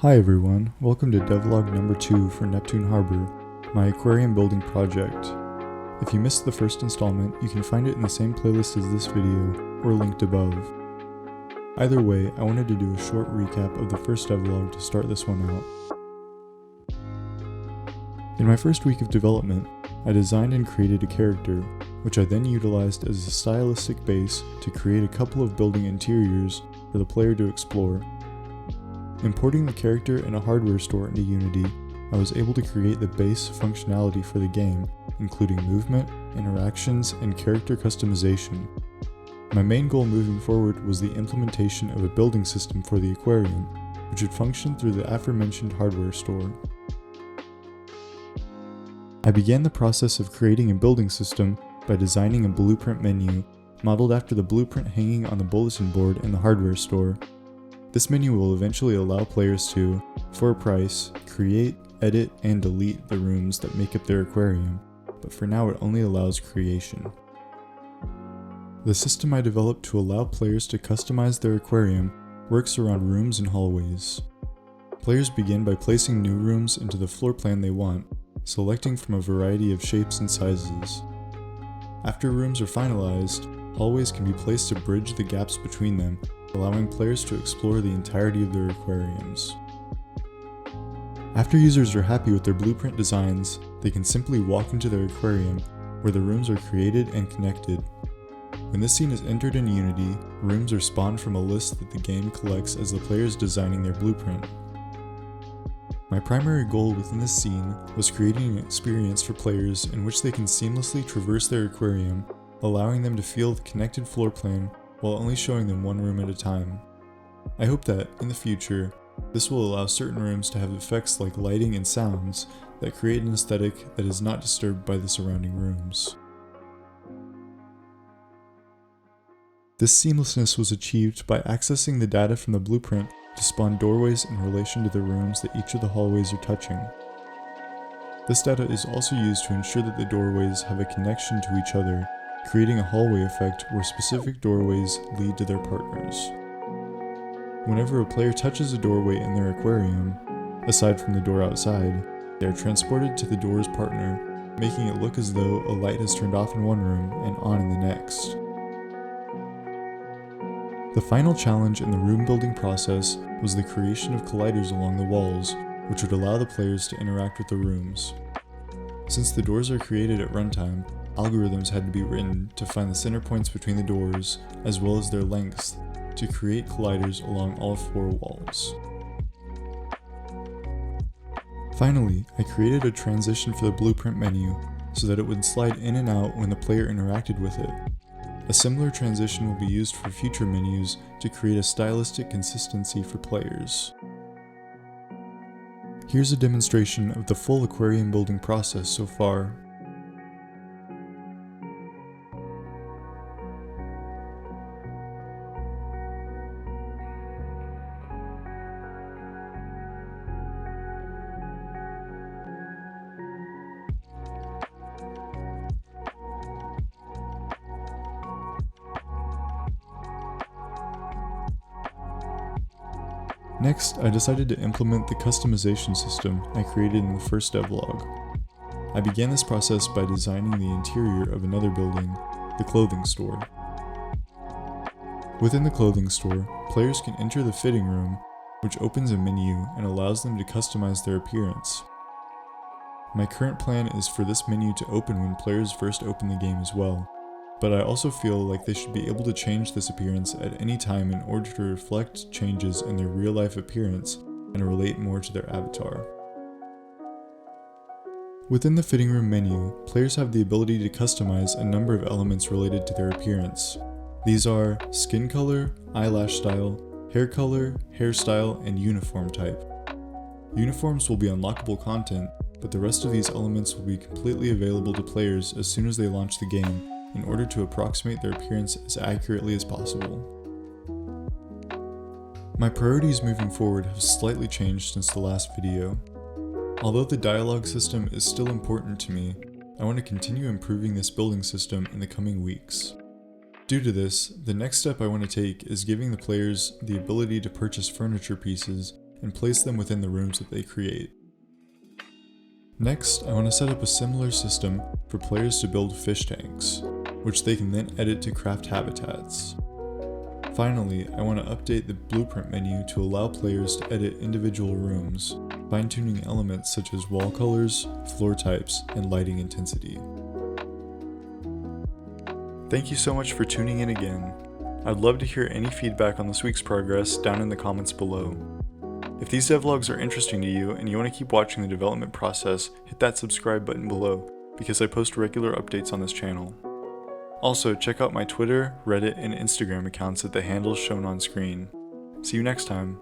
Hi everyone, welcome to Devlog number 2 for Neptune Harbor, my aquarium building project. If you missed the first installment, you can find it in the same playlist as this video, or linked above. Either way, I wanted to do a short recap of the first devlog to start this one out. In my first week of development, I designed and created a character, which I then utilized as a stylistic base to create a couple of building interiors for the player to explore. Importing the character in a hardware store into Unity, I was able to create the base functionality for the game, including movement, interactions, and character customization. My main goal moving forward was the implementation of a building system for the aquarium, which would function through the aforementioned hardware store. I began the process of creating a building system by designing a blueprint menu, modeled after the blueprint hanging on the bulletin board in the hardware store. This menu will eventually allow players to, for a price, create, edit, and delete the rooms that make up their aquarium, but for now it only allows creation. The system I developed to allow players to customize their aquarium works around rooms and hallways. Players begin by placing new rooms into the floor plan they want, selecting from a variety of shapes and sizes. After rooms are finalized, hallways can be placed to bridge the gaps between them, allowing players to explore the entirety of their aquariums. After users are happy with their blueprint designs, they can simply walk into their aquarium, where the rooms are created and connected. When this scene is entered in Unity, rooms are spawned from a list that the game collects as the player is designing their blueprint. My primary goal within this scene was creating an experience for players in which they can seamlessly traverse their aquarium, allowing them to feel the connected floor plan while only showing them one room at a time. I hope that, in the future, this will allow certain rooms to have effects like lighting and sounds that create an aesthetic that is not disturbed by the surrounding rooms. This seamlessness was achieved by accessing the data from the blueprint to spawn doorways in relation to the rooms that each of the hallways are touching. This data is also used to ensure that the doorways have a connection to each other, creating a hallway effect where specific doorways lead to their partners. Whenever a player touches a doorway in their aquarium, aside from the door outside, they are transported to the door's partner, making it look as though a light has turned off in one room and on in the next. The final challenge in the room building process was the creation of colliders along the walls, which would allow the players to interact with the rooms. Since the doors are created at runtime, algorithms had to be written to find the center points between the doors, as well as their lengths, to create colliders along all four walls. Finally, I created a transition for the blueprint menu so that it would slide in and out when the player interacted with it. A similar transition will be used for future menus to create a stylistic consistency for players. Here's a demonstration of the full aquarium building process so far. Next, I decided to implement the customization system I created in the first devlog. I began this process by designing the interior of another building, the clothing store. Within the clothing store, players can enter the fitting room, which opens a menu and allows them to customize their appearance. My current plan is for this menu to open when players first open the game as well, but I also feel like they should be able to change this appearance at any time in order to reflect changes in their real-life appearance and relate more to their avatar. Within the fitting room menu, players have the ability to customize a number of elements related to their appearance. These are skin color, eyelash style, hair color, hairstyle, and uniform type. Uniforms will be unlockable content, but the rest of these elements will be completely available to players as soon as they launch the game, in order to approximate their appearance as accurately as possible. My priorities moving forward have slightly changed since the last video. Although the dialogue system is still important to me, I want to continue improving this building system in the coming weeks. Due to this, the next step I want to take is giving the players the ability to purchase furniture pieces and place them within the rooms that they create. Next, I want to set up a similar system for players to build fish tanks, which they can then edit to craft habitats. Finally, I want to update the blueprint menu to allow players to edit individual rooms, fine-tuning elements such as wall colors, floor types, and lighting intensity. Thank you so much for tuning in again. I'd love to hear any feedback on this week's progress down in the comments below. If these devlogs are interesting to you and you want to keep watching the development process, hit that subscribe button below because I post regular updates on this channel. Also, check out my Twitter, Reddit, and Instagram accounts at the handles shown on screen. See you next time.